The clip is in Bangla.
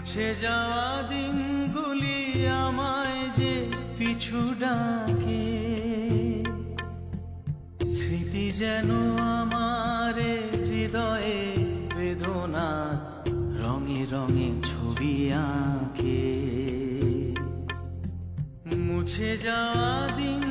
মুছে যাওয়া দিনগুলি আমায় যে পিছু ডাকে, স্মৃতি যেন আমার হৃদয়ে বেদনা রঙে রঙে ছবি আঁকে। মুছে যাওয়া দিন